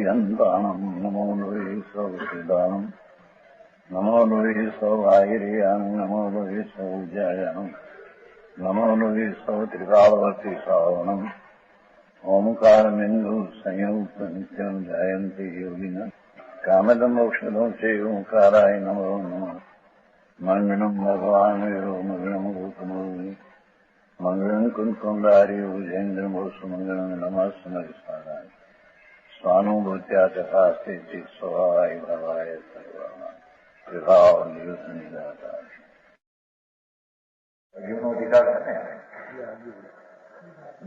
श्रीहन्ताणम् नमो नुवे सौदानम् नमो नुवे सौभागिर्याम् नमो नुवे सौजायाम् नमो नुवे सौत्रिकावती सावनम् ओंकारमिन्दु संयुक्त नित्यम् जायन्ति योगिनः कामदम् मोक्षदम् च ओंकाराय नमो नमः मंगलम् भगवान् वीरो मंगलम् रूपमोहि मंगलम् कुंकुमधारी भुजेन्द्रमोसु मंगलम् नमः स्मरिस्मराय स्वानुभूत्या तथा स्थिति स्वभावाय भवाय सर्वाणाम् विभाव नियुक्त जीवनों दिखा करते हैं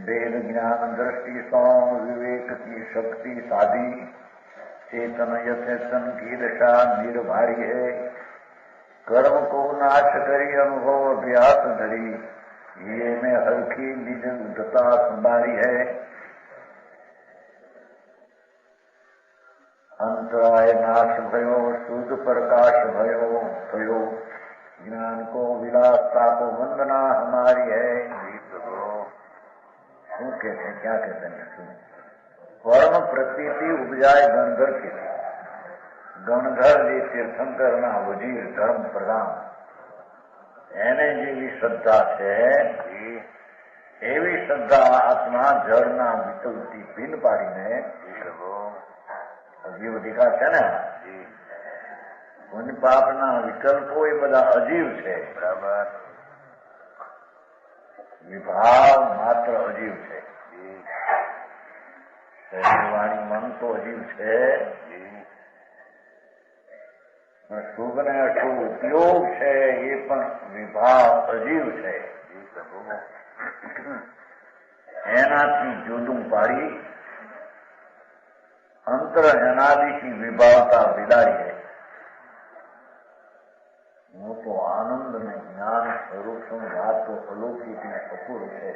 वेद ज्ञान दृष्टि सौ विवेक की शक्ति साधी चेतन यथेतन की दशा निर्भारी है कर्म को नाश करी अनुभव अभ्यास धरी ये में हल्की निज उद्धता संभारी है अंतराय नाश भयो शुद्ध प्रकाश भयो भयो ज्ञान को विलासता को वंदना हमारी है શું कहते हैं क्या कहते हैं कर्म प्रतीति उपजाए गणधर के गणधर જે તીર્થંકરના વજીર ધર્મ પ્રધાન એને જેવી શ્રદ્ધા છે એવી શ્રદ્ધા આત્મા જળના વિકલ્પથી ભિન્ન પાડીને અજીવ દીખા છે ને પુણ્ય પાપના વિકલ્પો એ બધા અજીવ છે બરાબર વિભાવ માત્ર અજીવ છે શરીર વાણી મન તો અજીવ છે શુભ ને અશુભ ઉપયોગ છે એ પણ વિભાવ અજીવ છે એનાથી જુદું પાડી અંતર અનાદિથી વિભાવતા વિદારી है હું તો આનંદ ને જ્ઞાન સ્વરૂપ છું વાત તો અલૌકિક ને અપૂર્વ છે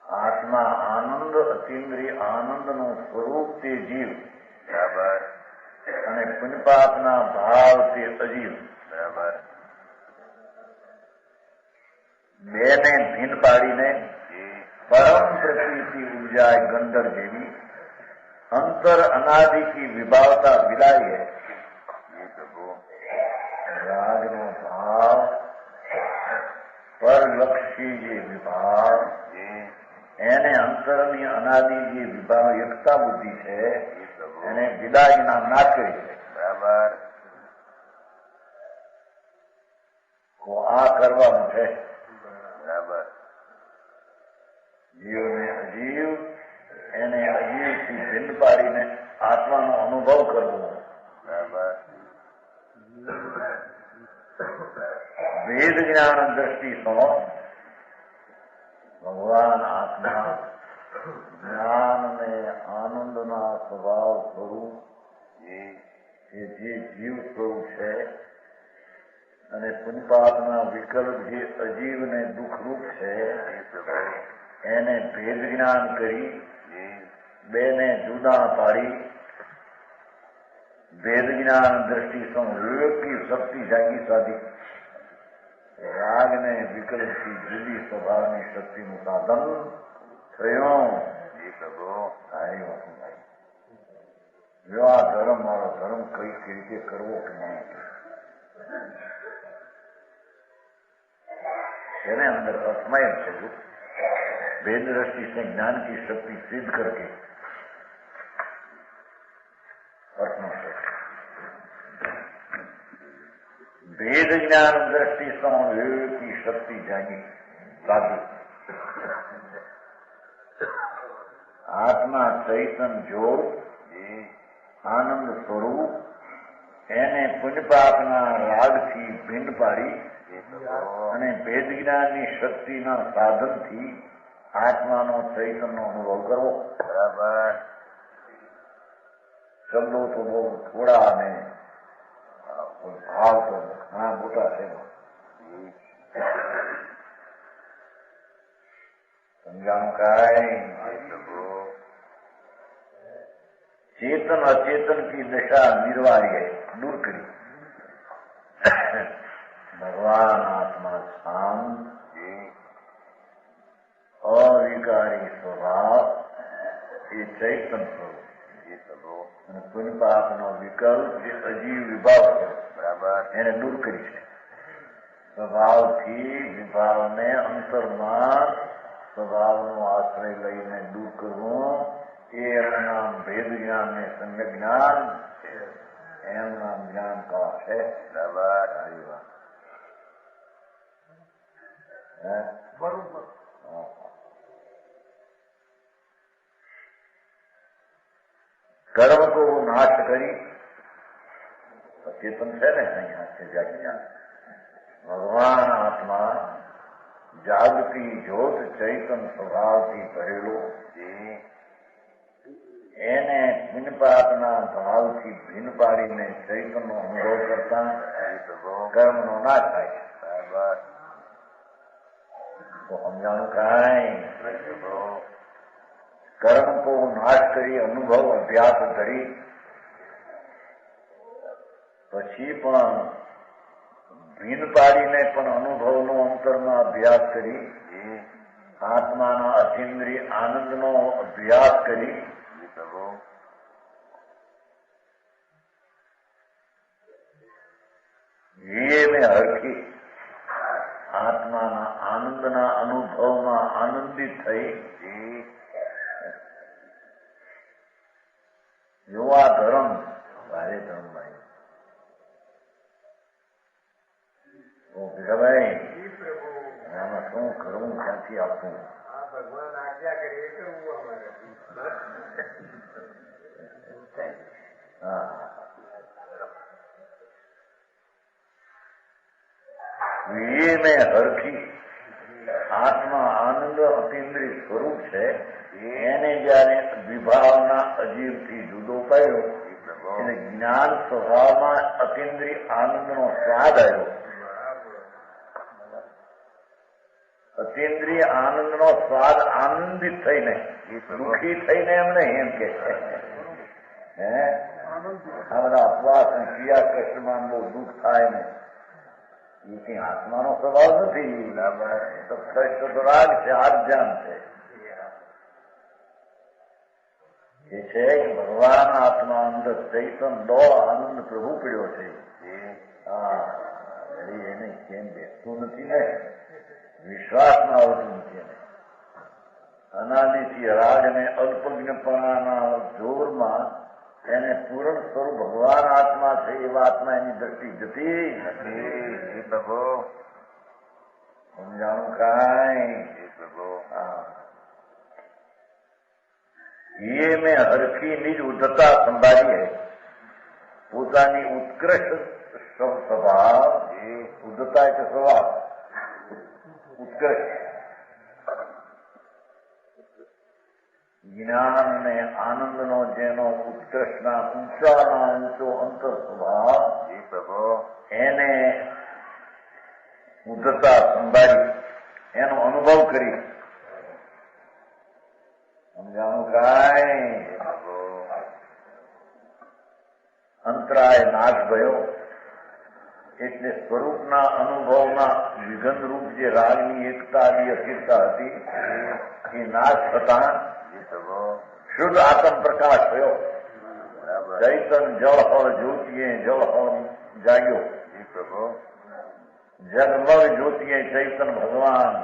આત્મા આનંદ અતિન્દ્રિય આનંદનું સ્વરૂપ તે જીવ બરાબર અને પુણ્યપાપના ભાવ તે અજીવ બરાબર બેને ભીન પાડીને પરમ પ્રકૃતિ ઉર્જાએ ગંધર જેવી અંતર અનાદિ की વિભાવતા વિલાઈ है રાગનો ભાવ પરલક્ષી જે વિભાવ એને અંતરની અનાદિ જે વિભાવ એકતા બુદ્ધિ છે એને વિદાયના નાશ કરી છે બરાબર આ કરવાનું છે બરાબર જીવને અજીવ એને અજીવથી ભિન્ન પાડીને આત્માનો અનુભવ કરવો બરાબર વેદ જ્ઞાન દ્રષ્ટિ સો ભગવાન આત્મા જ્ઞાન અને આનંદના સ્વભાવ સ્વરૂપ એ જે જીવ સ્વરૂપ છે અને પુણ્યપાપના વિકલ્પ જે અજીવ ને દુઃખરૂપ છે એને ભેદ જ્ઞાન કરી બેને જુદા પાડી વેદ જ્ઞાન દ્રષ્ટિ સો વિવેક की शक्ति जागी साधी राग ने विकल्प की जुदी स्वभाव की शक्ति નું સાધન થયો સારી વાત જો આ ધર્મ મારો ધર્મ કઈ રીતે કરવો કે નહીં એને अंदर अस्मय છે वेद दृष्टि से ज्ञान की शक्ति सिद्ध करके वेद ज्ञान दृष्टि से विवेक की शक्ति जागी साधी आत्मा चैतन जोड़ आनंद स्वरूप એને પુણ્યપાપના રાગથી ભિન્ન પાડી અને ભેદ જ્ઞાનની શક્તિના સાધનથી આત્માનો ચૈતનનો અનુભવ કરવો બરાબર શબ્દો તો બહુ થોડા અને ભાવ તો ઘણા મોટા છે સમજાણું કાંઈ चेतन अचेतन की दशा निर्वाही है दूर करी भगवान आत्मा शांत अविकारी स्वभाव એ ચૈતન સ્વરૂપ અને પુણ્ય પાપનો વિકલ્પ જે અજીવ વિભાવ છે બરાબર એને દૂર કરી છે. સ્વભાવથી વિભાવને અંતરમાં સ્વભાવનો આશ્રય લઈને દૂર કરવું એ એનું નામ ભેદ જ્ઞાન ને સમ્યક જ્ઞાન એનું નામ જ્ઞાન કળા છે. બરાબર બરોબર. કર્મ કો નાશ કરી ચેતન છે ને અહીંયા છે જ્ઞાન ભગવાન આત્મા જાગતી જ્યોત ચૈતન સ્વભાવથી ભરેલો એને પુણ્યપાપના ભાવથી ભીન પાડીને ચૈતનનો અનુભવ કરતા કર્મનો નાશ થાય છે. બરાબર તો સમજાણું કાંઈ કર્મ કો નાશ કરી અનુભવ અભ્યાસ ધરી પછી પણ ભીન પાડીને પણ અનુભવનો અંતરમાં અભ્યાસ કરી આત્માના અતિન્દ્રિય આનંદનો અભ્યાસ કરી મેં હરખી આત્માના આનંદના અનુભવમાં આનંદિત થઈ યુવા ધર્મ ભારે ધર્મભાઈ ભાઈ આમાં શું કરવું ક્યાંથી આપવું ભગવાન આજ્ઞા કરી કરવું અમારે મેં હરખી આત્મા આનંદ અતિન્દ્રિય સ્વરૂપ છે એને જયારે વિભાવના અજીવથી જુદો કર્યો એને જ્ઞાન સ્વભાવમાં અતિન્દ્રિય આનંદનો સ્વાદ આવ્યો. અતિન્દ્રિય આનંદનો સ્વાદ આનંદિત થઈને દુઃખી થઈને એમ નહીં એમ કે આ બધા અપવાસ અને ક્રિયા કષ્ટમાં બહુ દુઃખ થાય ને એ કઈ આત્માનો સ્વભાવ નથી. તો કષ્ટ તો રાગ છે આર્જાન છે એ છે કે ભગવાન આત્મા અંદર ચૈતન દો આનંદ પ્રભુ પીડ્યો છે. હા એને કેમ બેસતું નથી ને વિશ્વાસમાં આવતું નથી. અનાદિથી રાગ અને અલ્પજ્ઞપણાના જોરમાં એને પૂર્ણ સ્વરૂપ ભગવાન આત્મા છે એવા આત્મા એની દ્રષ્ટિ જતી નથી. પ્રભુ સમજાણું કાંઈ ये મેં હરખી નિજ ઉદ્ધતા સંભાળી है પોતાની ઉત્કૃષ્ટ સ્વભાવ ઉદ્ધતા એટલે સ્વભાવ ઉત્કૃષ્ટ જ્ઞાન અને આનંદનો જેનો ઉત્કૃષ્ટના ઊંચાના ઊંચો અંતર સ્વભાવ એને ઉદ્ધતા સંભાળી એનો અનુભવ કરી સમજાણું કાંઈ અંતરાય નાશ ભયો એટલે સ્વરૂપના અનુભવમાં વિઘનરૂપ જે રાગની એકતા ની અસ્થિરતા હતી એ નાશ થતા શુદ્ધ આત્મ પ્રકાશ થયો. ચૈતન જળહળ જ્યોતિએ જળહળ જાગ્યો. જગમગ જ્યોતિએ ચૈતન ભગવાન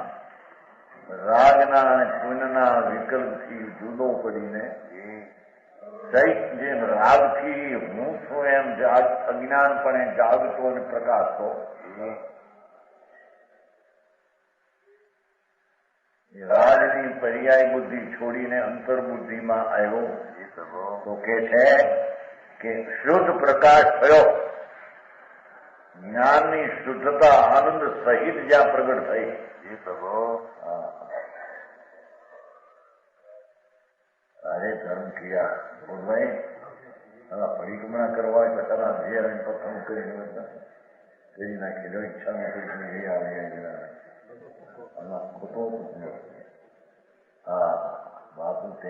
રાગના અને પુણ્યના વિકલ્પથી જુદો પડીને જેમ રાગથી હું છું એમ અજ્ઞાનપણે જાગતો અને પ્રકાશતો રાજની પર્યાય બુદ્ધિ છોડીને અંતર્બુદ્ધિમાં આવ્યો તો કે છે કે શુદ્ધ પ્રકાશ થયો. જ્ઞાનની શુદ્ધતા આનંદ સહિત જ્યાં પ્રગટ થઈ અરે ધર્મ ક્રિયા ભાઈ પરિક્રમણા કરવા હોય પોતાના ધ્યેય અને પ્રથમ કરી નાખી ઈચ્છા નથી ખોટો હા બાપુ તે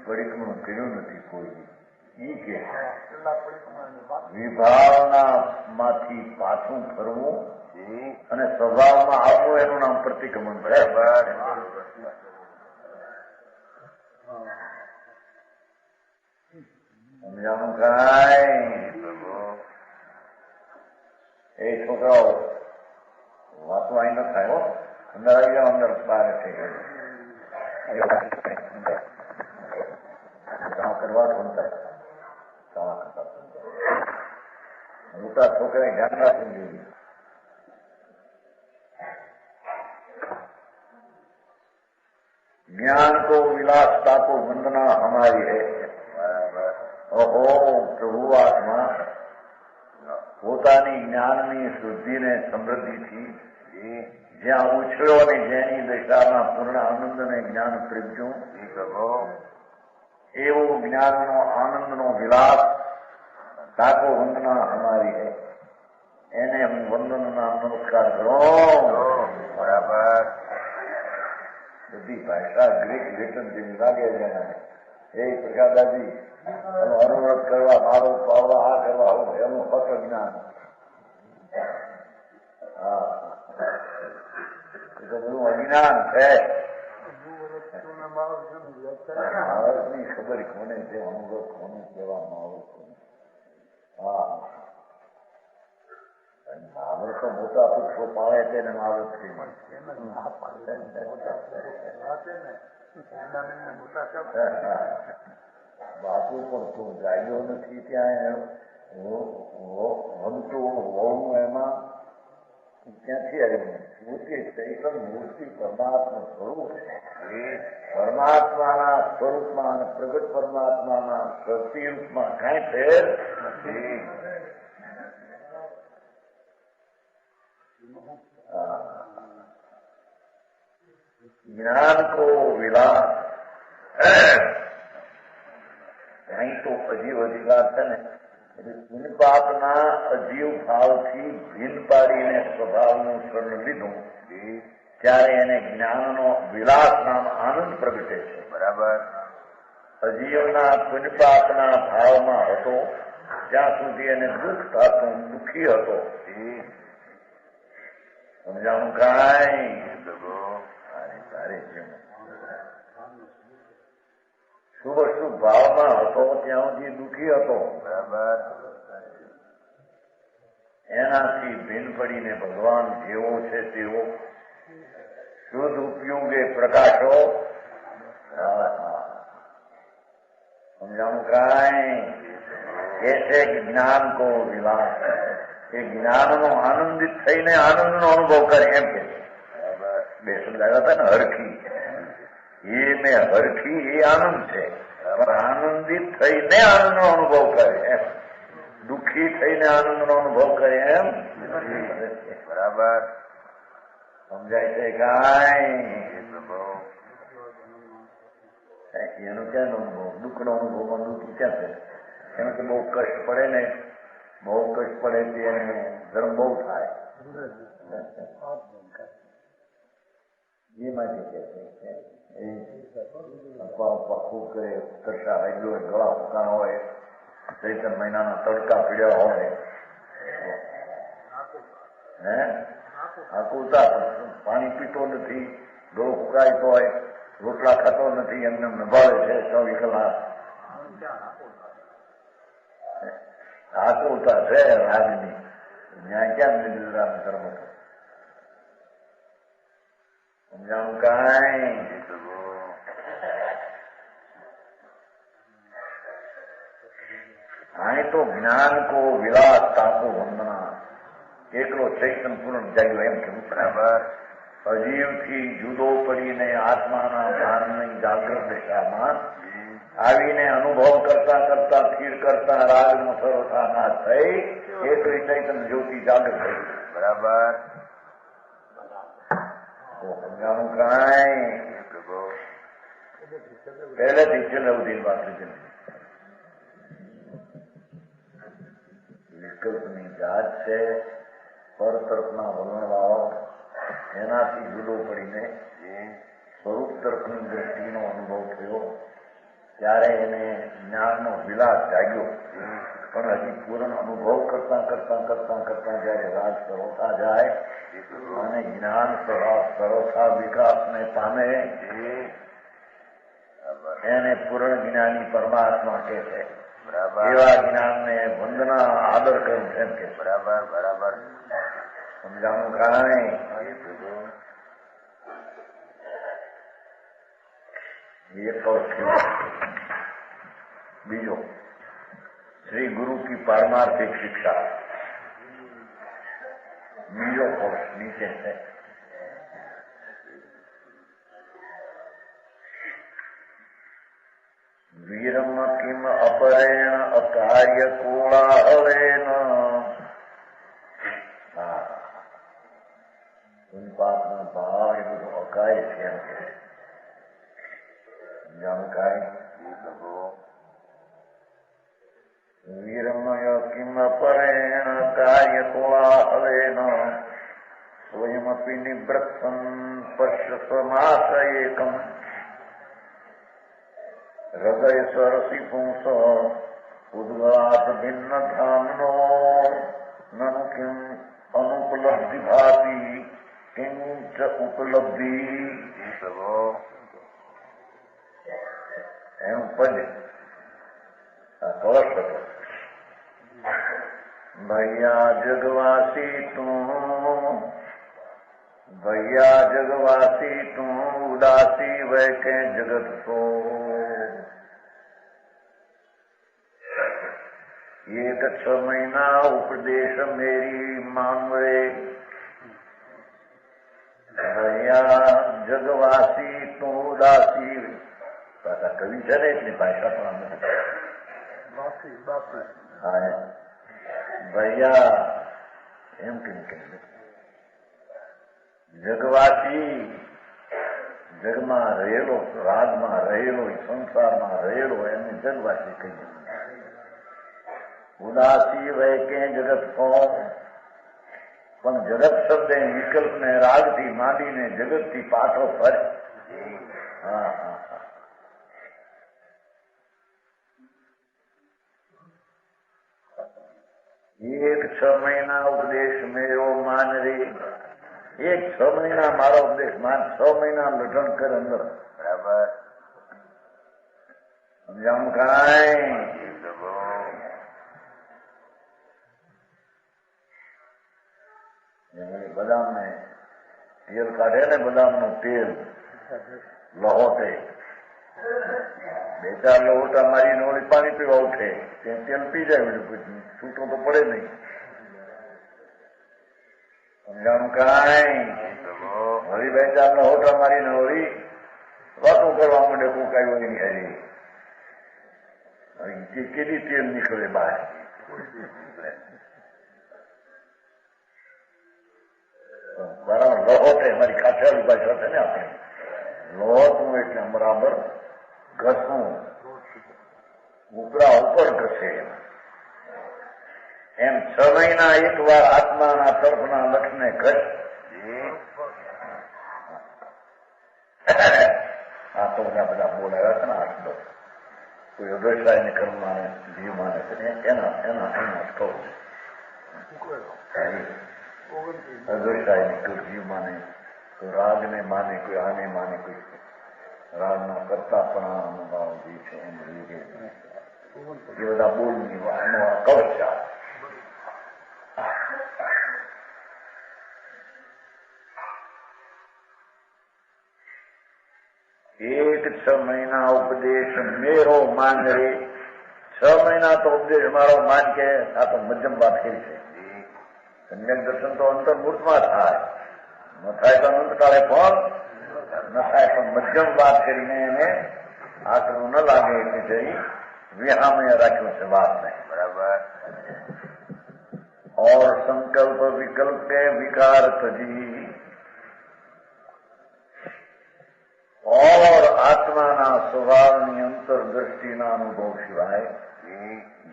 પરિક્રમણ કર્યું નથી કોઈ ઈ કે વિભાવના માંથી પાછું ફરવું અને સ્વભાવમાં આવવું એનું નામ પ્રતિક્રમણ. સમજાણું કાંઈ? એ છોકરાઓ વાતો અહીં ન થાય હો. અંદર આવી જાઓ, અંદર બહાર થઈ ગયું કરવા સમજાય મોટા છોકરાએ ધ્યાન રાખવું જોઈએ. ज्ञान को विलासता को वंदना हमारी है. ओहो प्रभु आत्मा પોતાની જ્ઞાનની શુદ્ધિને સમૃદ્ધિથી જ્યાં ઉછળ્યો ને જેની દશામાં પૂર્ણ આનંદને જ્ઞાન ત્રિજ્યું એવો જ્ઞાનનો આનંદનો વિલાસ તાકો વંદના અમારી હે. એને હું વંદનના નમસ્કાર કરો. બરાબર. બધી ભાષા ગ્રીક લેટન જેવી લાગે છે. એ પ્રકાશદાજી અનુવ્રત કરવા, મારો પાવવા, આ કરવા, આવું એનું ફક્ત જ્ઞાન. હા, એ તો બધું અજ્ઞાન છે. ભારતની ખબર કોને છે, અનુભવ કોને કહેવામાં આવે છે. હા, મહાવર તો મોટા પુરુષો પાડે તેને મહાવર થઈ મળશે. બાપુ પણ તું જાગ્યો નથી ત્યાં હમતું હોવું એમાં ક્યાંથી આવ્યું? મૂર્તિ ચૈતન મૂર્તિ પરમાત્મા સ્વરૂપ એ પરમાત્માના સ્વરૂપમાં અને પ્રગટ પરમાત્માના પ્રતિરૂપમાં કઈ ફેર નથી. જ્ઞાન કો વિલાસ અહીં તો અજીવ અધિકાર છે ને, એટલે પુણ્યપાપના અજીવ ભાવથી ભીન પાડીને સ્વભાવનું શરણ લીધું ત્યારે એને જ્ઞાનનો વિલાસ નામ આનંદ પ્રગટે છે. બરાબર. અજીવના પુણ્યપાપના ભાવમાં હતો ત્યાં સુધી એને દુઃખ થતું, દુઃખી હતો. સમજાણું કાંઈ? શુભ શુભ ભાવમાં હતો ત્યાં સુધી દુઃખી હતો. બરાબર. એનાથી ભીન પડીને ભગવાન જેવો છે તેવો શુદ્ધ ઉપયોગે પ્રકાશો. સમજાણું કાંઈ? એ છે જ્ઞાન કો વિલાસ. એ જ્ઞાનનો આનંદિત થઈને આનંદનો અનુભવ કરે એમ કે બે શબ્દ આવ્યા હતા ને, હરખી. એ મેં હરખી એ આનંદ છે, આનંદિત થઈને આનંદનો અનુભવ કરે એમ, દુઃખી થઈને આનંદનો અનુભવ કરે એમ. બરાબર. સમજાય છે કાંઈ? એનો ક્યાં અનુભવ? દુઃખનો અનુભવમાં દુઃખી ક્યાં છે? એમ કે બહુ કષ્ટ પડે ને, બહુ કષ્ટ પડે તે એને ધર્મ બહુ થાય એ માટે કે છે. એ અપા ખૂબ કરે, કષ્ટા વાગ્યો હોય, ગળા ફૂકાણ હોય, ચૈતન મહિનાના તડકા પીડ્યા હોય, હે આકુલતા, પાણી પીતો નથી, ગળું ફૂકાયતો હોય, રોટલા ખાતો નથી, એમને નભાવે છે 24 કલાક. આકુલતા છે રાજની. ન્યાય ક્યાં નિર્ધાર ધર્મ છે? સમજાણું કાંઈ? અહીં તો જ્ઞાન કો વિલાસ તાકો વંદના. એકલો ચૈતન પૂર્ણ જાગ્યો એમ કેવું. બરાબર. અજીવથી જુદો પડીને આત્માના ભાનની જાગૃત દિશામાં આવીને અનુભવ કરતા કરતા સ્થિર કરતા રાગનો સર્વથા નાશ થઈ એકલી ચૈતન જ્યોતિ જાગૃત થઈ. બરાબર. સમજાણું કાંઈ? પહેલેથી છેલ્લે સુધી વાત લીધી. વિકલ્પની જાત છે, પર તરફના વલણ વાળો, એનાથી જુદો પડીને સ્વરૂપ તરફની દ્રષ્ટિનો અનુભવ થયો ત્યારે એને જ્ઞાનનો વિલાસ જાગ્યો. પણ હજી પૂર્ણ અનુભવ કરતા કરતા કરતા કરતા જયારે રાગ સરોથા જાય અને જ્ઞાન સરોથા વિકાસને પામે એને પૂર્ણ જ્ઞાની પરમાત્મા કે છે. એવા જ્ઞાનને વંદના આદર કરું એમ કે બરાબર સમજાવવાનું કારણ એક બીજો श्री गुरु की पारमार्थिक शिक्षा बीजो कोर्स नीचे है. वीरम किम अपरेण अकार्य कोलाहलेन उन पापना भाव એ બધું અકાય છે એમ કે જાણકારી वीरमय किम परेण कार्य कोलाहलेन स्वयमपि निवृत्तं पश्यत्वमास एकम् हृदय सरसि पुंस उद्गात भिन्न धाम्नो ननु किम अनुपलब्धि भाति किंच उपलब्धि एम पद कलश भैया जगवासी तू उदासी वह के जगत को एक 6 महीना उपदेश मेरी मानवे भैया जगवासी तू उदासी कवि છે ને એટલી ભાષા પણ ભૈયા એમ કેમ કે જગવાસી જગમાં રહેલો રાજમાં રહેલો સંસારમાં રહેલો એને જગવાસી કહીએ. ઉદાસી વય કે જગત કો પણ જગત શબ્દ વિકલ્પને રાગથી માંડીને જગતથી પાછો ફરે. હા હા एक 6 महीना उपदेश मेरो मान रे एक 6 महीना मारो उपदेश मान 6 महीना लठण कर अंदर बराबर समझाऊं काय बदाम ने तेल काढ़े ने बदाम नु तेल लहोटे 2-4 लोटा मारी नोड़ी पानी पीवा उठे तेल पी जाए छूटो तो पड़े नहीं. समझाणु काई वरी 2-4 लोटा मारी नोड़ी वातो करवा मंडे को कई वही नहीं हरी केडी तेल निकले बाहर बराबर लहोटे हमारी काठियावाड़ी भाषा है ने अपने लोहटू એટલે બરાબર ઘસવું ઉપરા ઉપર ઘસે એમ 6 મહિના એક વાર આત્માના તરફના લક્ષને ઘસ. આ તો બધા બોલાવ્યા છે ને 8-10 કોઈ અદ્વૈતાયને કર્મમાને જીવ માને છે એના સ્ટોર અદ્વૈતાયને કોઈ જીવ માને કોઈ રાગને માને કોઈ આને માને કોઈ રાગના કરતાપણા અનુભાવ જે છે એમ રીતે એ બધા બોલની એનો કવચ છે. एक 6 महीना उपदेश मेरो मान रे 6 महीना तो उपदेश मारो मान के आ तो मध्यम बात करी है. सम्यक दर्शन तो अंतर्मूर्त में थाय न थाय तो अनंत काले पण न थाय तो मध्यम बात करीने એને આકરું ન લાગે એટલે જઈ વિહામય રાખ્યું છે વાત ને બરાબર. और संकल्प विकल्प के विकार तजी और आत्माना स्वभावनी अंतरदृष्टिना अनुभव सिवाय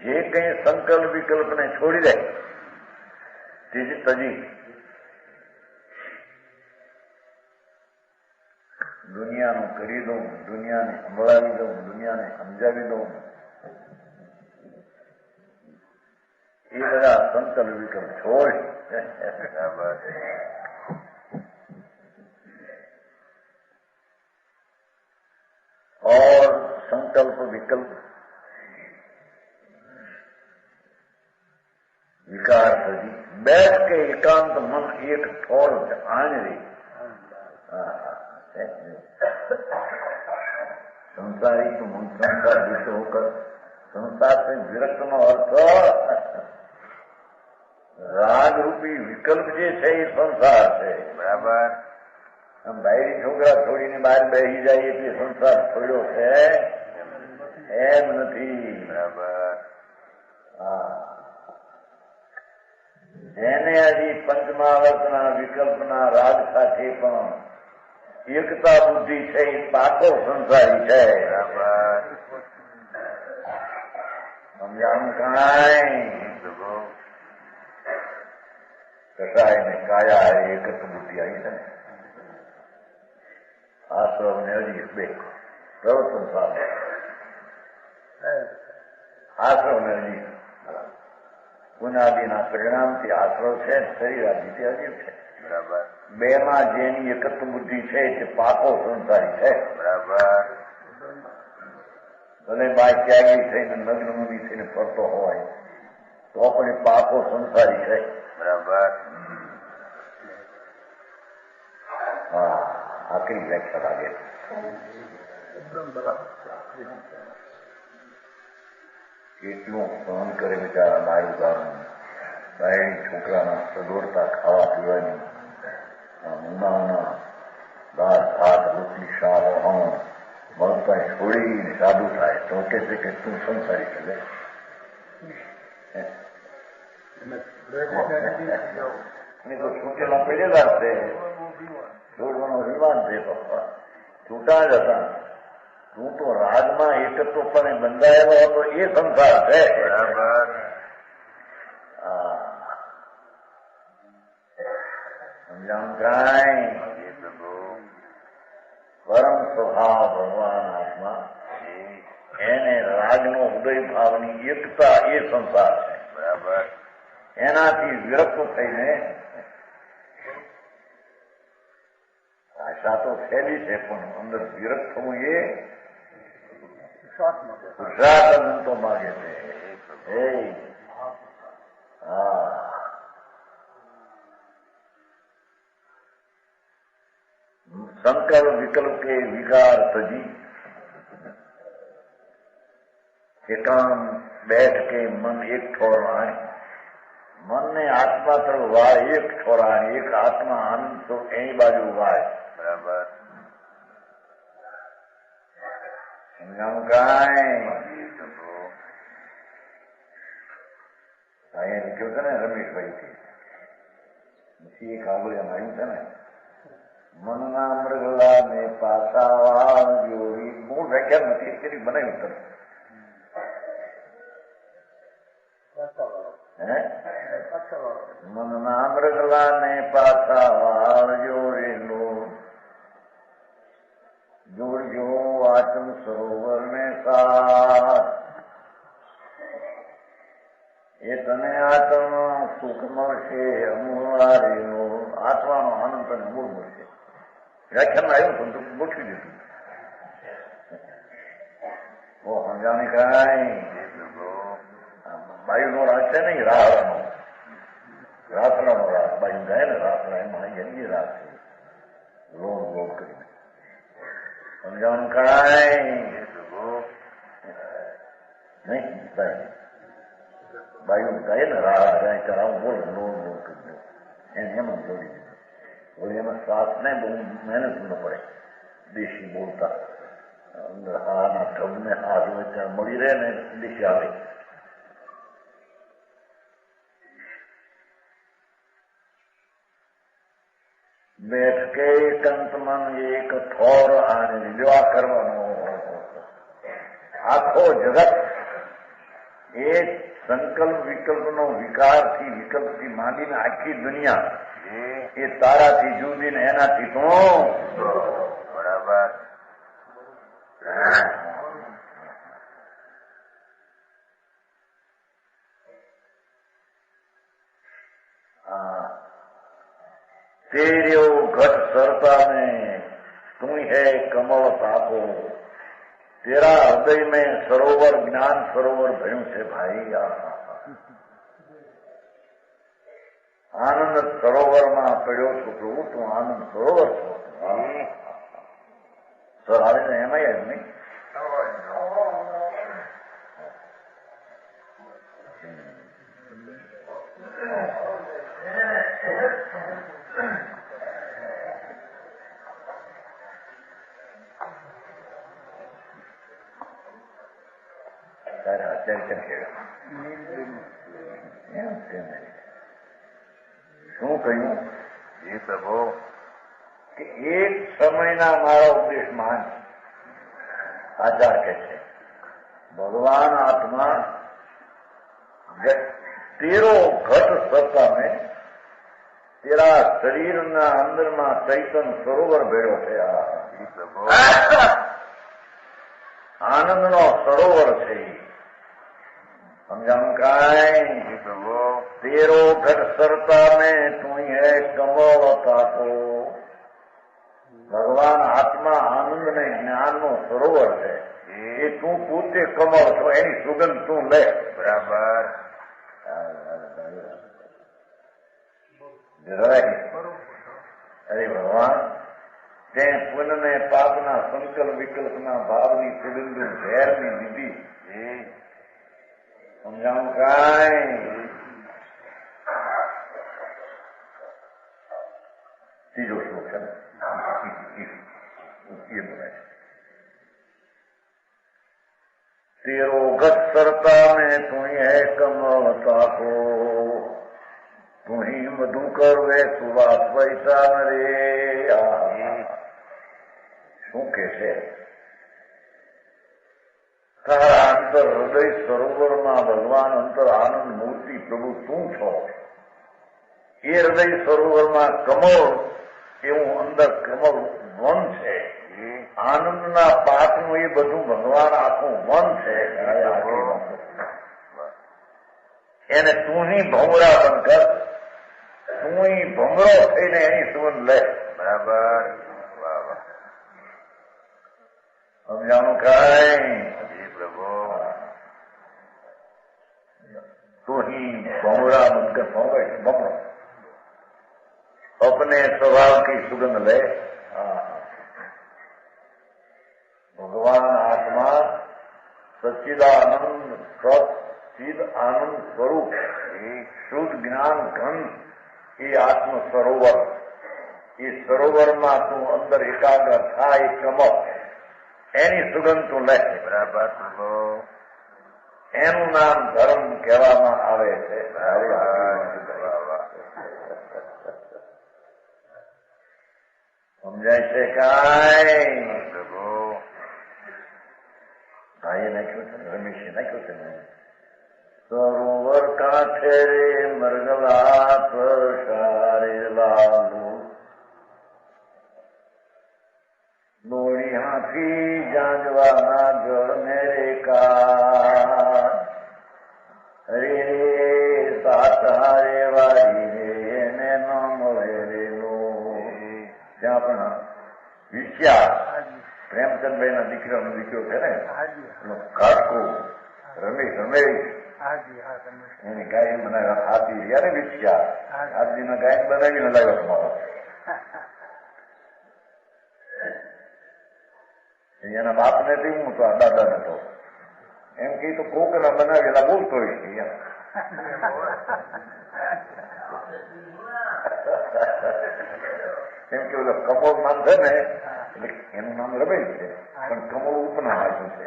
જે કઈ સંકલ્પ વિકલ્પને છોડી દે તજી દુનિયાનું કરી દઉં, દુનિયાને સંભળાવી દઉં, દુનિયાને સમજાવી દઉં, એ બધા સંકલ્પ વિકલ્પ છોડ. और विकार सजी बैठ के एकांत मन एक ठोर आन रही संसारी तो मन संसार विष होकर संसार से विरक्त નો અર્થ રાગ રૂપી વિકલ્પ જે છે એ સંસાર છે. બરાબર. આમ બાયરી છોકરા છોડીને બહાર બેસી જાય એટલે સંસાર છોડ્યો છે એમ નથી. બરાબર. હા, જેને હજી પંચમહાવર્તના વિકલ્પના રાગ સાથે પણ એકતા બુદ્ધિ છે એ પાકો સંસારી છે. બરાબર. સમજાણું કાંઈ કસાય ને કાયા એકત બુદ્ધિ આવી છે ને આશ્રમ ને હજી બે સર્વ સંસાર આશ્રમ ને હજી પુનાદિના પરિણામથી આશ્રવ છે શરીરાદિથી અજીવ છે. બરાબર. બે માં જેની એકત્વ બુદ્ધિ છે તે પાકો સંસારી છે. બરાબર. ભલે બાય ત્યાગી થઈને નગ્ન મુનિ થઈને ફરતો હોય તો પણ એ પાકો સંસારી છે. બરાબર. હા, આખરી વ્યાખ્યા લાગે. કેટલું સહન કરે બિચારા મારું ગામ બાયડી છોકરાના સગવડતા ખાવા પીવાની ઉનાળાના દાળ ભાત રોટલી શાક મળતા છોડીને સાદું થાય તો કે છે કે તું સંસારી ચલે તો છૂટેલા પડેલા છે છોડવાનો વિવાદ છે. પપ્પા છૂટા જ હતા. તું તો રાજમાં એકત્વપણે બંધાયેલો હતો એ સંસાર છે. બરાબર. સમજાણું કાંઈ? પરમ સ્વભાવ ભગવાન આત્મા એને રાગનો ઉદય ભાવની એકતા એ સંસાર છે. બરાબર. એનાથી વિરક્ત થઈને આશા તો ફેલી છે પણ અંદર વિરક્ત થવું એ પુરુષાર્થ તો માગે છે. હા, સંકલ્પ વિકલ્પ કે વિકાર તજી એકાંત બેઠ કે મન એક ઠોર આણે મન ને આત્મા તરફ વાય એક ઠોર આણે એક આત્મા આનંદ તો એની બાજુ વાય. બરાબર. સમજાણું કાંઈ? અહીંયા નીકળ્યો છે ને રમેશભાઈ થી પછી એક આગળિયામાં આવ્યું છે ને મનના મૃગલા ને પાછા જોડી મૂળ વ્યાખ્યા નથી એટલી બનાવી તરફ મનના મૃગલા ને પાછા વાળ જોડેલું જોડજો આચમ સરોવર ને સાથ એ તને આત્મ સુખ મળશે અમુહારેલો આત્માનો આનંદ તને મૂળ મળશે. વ્યાખ્યાનમાં આવ્યું પણ ગોઠવી દીધું. બહુ સમજાણી કાંઈ? બાયુનો રાગ છે ને રાહડાનો રાસડાનો રાગ બાયુ જાય ને રાસડા એમાં એની રાગ છે લોન લોન કરીને. સમજાણું કાંઈ? નહીં બાયુ જાય ને રાહડા જાય ત્યારે આવું બોલ લોન લોન કરી દો એને એમ જ જોડી દીધું. એમાં શ્વાસને બહુ મહેનત ન પડે. દેશી બોલતા અંદર હાના ઢબને હાથ વચ્ચે મળી રહે ને દેશી આવે. બેઠ કે કંત મન એક થોર આને વિવાહ કરવાનો આખો જગત એ સંકલ્પ વિકલ્પનો વિકારથી વિકલ્પથી માંડીને આખી દુનિયા એ તારાથી જુદી ને એનાથી તો બરાબર. તેર્યો ઘટ સરતા में तुम है कमल ताको तेरा हृदय में सरोवर ज्ञान सरोवर भयू से भाई. આનંદ સરોવરમાં પડ્યો છું પ્રભુ, તું આનંદ સરોવર છો. સર આવે ને એમાં એમ નહીં. શું કહ્યું એ પ્રભુ કે એક સમયના મારા ઉપદેશ માન આચાર કે છે ભગવાન આત્મા તેરો ઘટ સત્તા में તેરા શરીરના અંદરમાં ચૈતન સરોવર ભેળો છે. આનંદનો સરોવર છે. સમજાણું કાંઈ તેરો ઘટ સરતા में તું હે કમળ તાકો. ભગવાન આત્મા આનંદ ને જ્ઞાનનો સરોવર છે. એ તું પોતે કમળ છો, એની સુગંધ તું લે. બરાબર. અરે ભગવાન તે પુનઃ પાપના સંકલ્પ વિકલ્પના ભાવની સુગંધ ઝેરની લીધી. સમજાણું કાંઈ. ત્રીજો શ્લોક છે ને એ બોલે છે તેરો ઘટ સરતા में તું હે કમળ તાકો. તું ही મધુકર વે સુવાસ વૈસા રે. શું કે છે તારા અંતર હૃદય સરોવરમાં ભગવાન અંતર આનંદ મૂર્તિ પ્રભુ તું છો. એ હૃદય સરોવરમાં કમળ એવું અંદર કમળ વન છે. આનંદના પાકનું એ બધું ભગવાન આખું વન છે. એને તું ભમરા બનકર તું ભમરો થઈને એની સુગંધ લે. બરાબર. સમજાણું કાંઈ પ્રભુ. તું ભમરા બનકર ભમરો अपने स्वभाव की सुगंध ले. भगवान आत्मा सच्चिदानंद सचिद आनंद स्वरूप शुद्ध ज्ञान घन એ આત્મ સરોવર. એ સરોવરમાં તું અંદર એકાગ્ર થાય કમળ એની સુગંધ તું લે. બરાબર. એનું નામ ધર્મ કહેવામાં આવે છે. સમજાય છે કાંઈ પ્રભુ. ભાઈએ નાખ્યું છે રમેશે નાખ્યું છે ને સરોવર કાંઠે રે મરગલા પ્રસારે લાલુ દોડી હાથી જાંજવાના જળ મેરે કા રે સાતારે વાળી રે એને ન મળે રેલો. ત્યાં પણ વિશ્યા પ્રેમચંદભાઈ ના દીકરાનો દીકરો છે ને કાટકો રમેશ એની ગાયન બનાવ્યા. હાથી રહ્યા ને વિશ્યા હાથીના ગાયન બનાવીને લાવ્યો તમારો. એના બાપને હું તો આ દાદાને તો એમ કહી તો કોકના બનાવેલા બોલતો હોય છે. એમ કે ઓલો કમોળ નામ છે ને એટલે એનું નામ રમેશ છે પણ કમોળ ઉપના હાથું છે.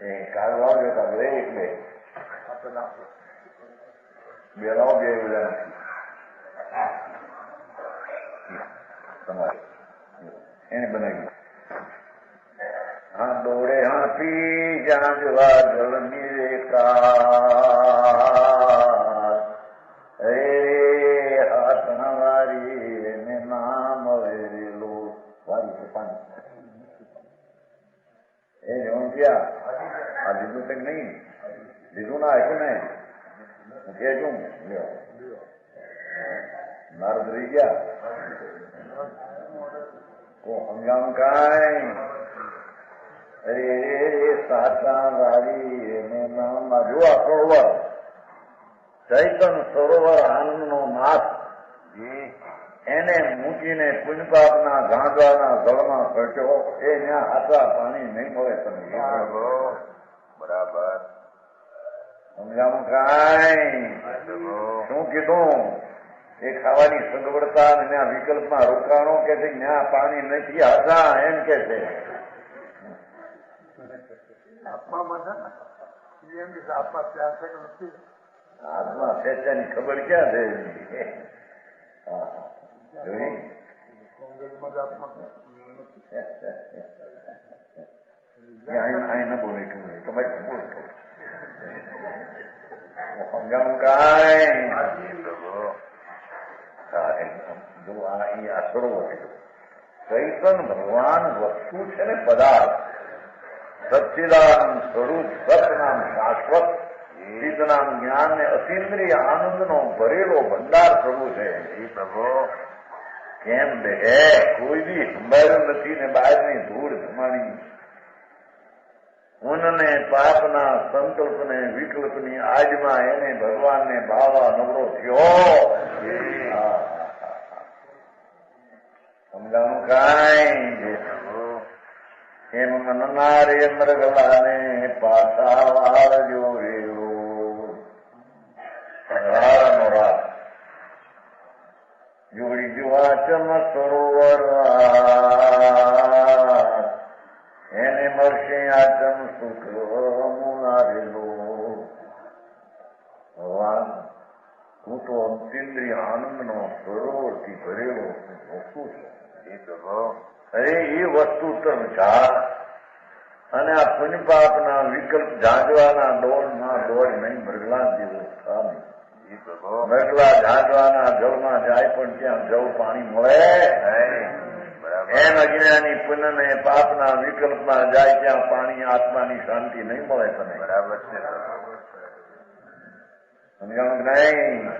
એ કાલ આવ્યો હતા બે એટલે બે લાવો બે બધા નથી તમારે એને બનાવી. હા દોડે હાથી જાંજવા જળની રેખા રે હાથ વારી એને નામ વેરેલો વારી છે પાણી. એ જવું ક્યાં આ લીધું છે કે નહીં લીધું ના આપ્યું ને કેજું નારદ રહી ગયા સમજાણું કાંઈ. અરે સાચા વાળી એને નામ જો આ સરોવર ચૈતન સરોવર આનંદનો નાથ એને મૂકીને પુણ્યપાપના ગાંડવાના જળમાં ફરટ્યો એ ત્યાં હાથા પાણી નહીં મળે તમે બરાબર સમજાવું કાંઈ શું કીધું એ ખાવાની સગવડતા અને ત્યાં વિકલ્પમાં રોકાણો કે છે ત્યાં પાણી નથી હાથા એમ કે છે આત્મા ખેંચાની ખબર ક્યાં છે અહીં ન બોલે તમારે બોલ સમજાણું કાંઈ જો આ સરોવર ચૈતન ભગવાન વસ્તુ છે ને પદાર્થ સચ્ચિદાનંદ સ્વરૂપ સતનામ શાશ્વત ચિતનામ જ્ઞાન ને અતિન્દ્રિય આનંદનો ભરેલો ભંડાર પ્રભુ છે એ પ્રભુ કેમ બે કોઈ બી સંભાળ્યું નથી ને બહારની ધૂળ જમાણી ઉનને પાપના સંકલ્પને વિકલ્પની આજમાં એને ભગવાનને ભાવવા નવરો થયો સમજાણું કાંઈ એમ મનનારે મરગલાને પાછા વાળજો વેરો રાનો રાત જોડી જુવાચમ સરોવર એને મળશે આચમ સુખ મુનારેલો ભગવાન હું તો અંતિન્દ્રિય આનંદનો સરોવરથી ભરેલો વસ્તુ છે એ તો અરે એ વસ્તુ તો જા અને આ પુણ્યપાપના વિકલ્પ ઝાંઝવાના દોડમાં દોડ નહીં મરગલા જેવો થાય મરગલા ઝાંઝવાના જળમાં જાય પણ ત્યાં જળ પાણી મળે એમ અજ્ઞાની પુણ્યને પાપના વિકલ્પમાં જાય ત્યાં પાણી આત્માની શાંતિ નહીં મળે તને બરાબર છે સમજાણું નહીં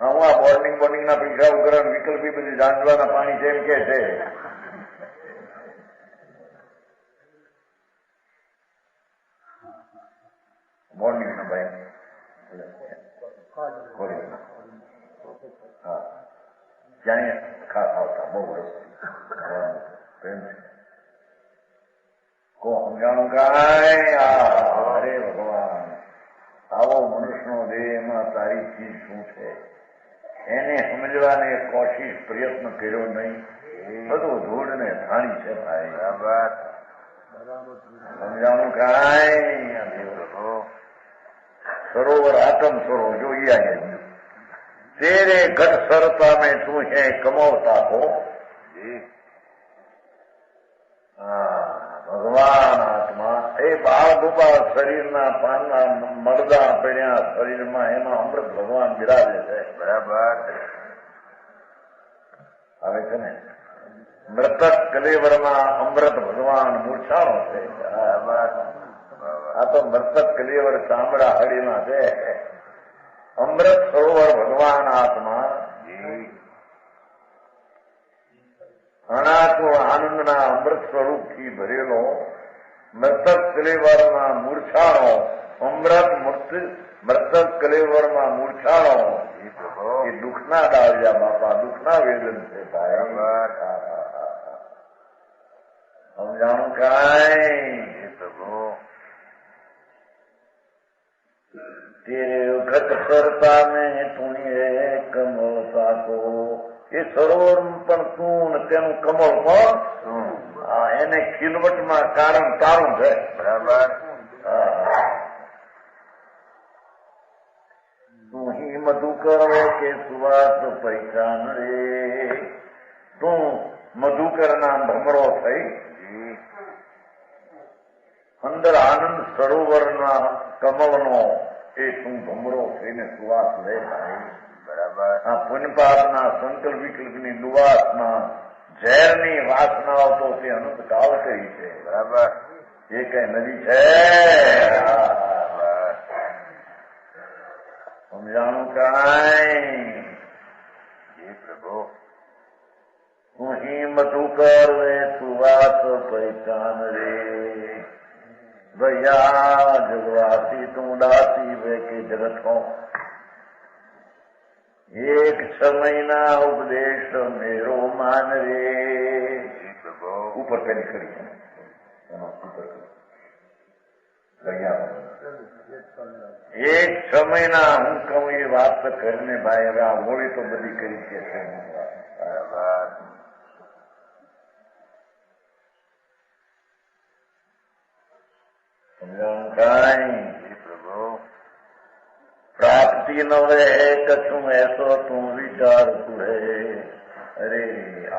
હું આ બોર્ડિંગ ના પૈસા ઉઘરણ વિકલ્પી બધી ઝાંઝવાના પાણી જેમ કે છે બોર્ડિંગ ના ભાઈ હા ત્યાં ખાસ આવતા બહુ વર્ષ પ્રેમ છે કો સમજાણું કાંઈ અરે ભગવાન આવો મનુષ્યનો દેહ એમાં તારી ચીજ શું છે એને સમજવાને કોશિશ પ્રયત્ન કર્યો નહીં બધું ધૂળ ને ધાણી છે ભાઈ બરાબર સમજાણું કાંઈ સરોવર આતમ સરોવર જોઈએ અહીંયા तेरे घट सरता में तू है कमौता को ભગવાન આત્મા એ બાળ ગોપાલ શરીરના પાનના મરદા પડ્યા શરીરમાં એમાં અમૃત ભગવાન બિરાજે છે બરાબર આવે છે ને મૃતક કલેવરમાં અમૃત ભગવાન મૂર્છાણો છે આ તો મૃતક કલેવર ચામડા હળીમાં છે અમૃત સરોવર ભગવાન આત્મા અનાત્મ આનંદના અમૃત સ્વરૂપથી ભરેલો મૃતક કલેવરમાં મૂર્છાણો અમૃત મૃતક કલેવરમાં મૂર્છાણો એ દુઃખના ડાળ્યા બાપા દુઃખના વેદન છે સમજાણું કાંઈ तेरे घट सरता में તું કમળતા તો એ સરોવર પણ તું ને તેનું કમળ પણ એને ખીલવટમાં કારણ તારું છે બરાબર તું હી મધુકર કે સુવાસ પૈસાન રે તું મધુકરના ભમરો થઈ અંદર આનંદ સરોવરના કમળનો એ તું ભમરો થઈને સુવાસ લે બરાબર આ પુણ્યપાપના સંકલ્પ વિકલ્પની દુવાસના ઝેરની વાસનાઓ તો તે અનંત કાળ કરી છે બરાબર એ કઈ નદી છે સમજાણું કાંઈ એ પ્રભુ હું હી મધુકર રે સુવાસ પૈસાન રે ભૈયા જગવાસી તું દાસી વે કે જગત એક 6 મહિના ઉપદેશ મેરો માન રે. ઉપર પેલી કરી એક 6 મહિના હું કહું એ વાત કરીને ભાઈ હવે આ હોળી તો બધી કરી છે. પ્રાપ્તિ ન રહે કશું એસો તું વિચાર તુહે. અરે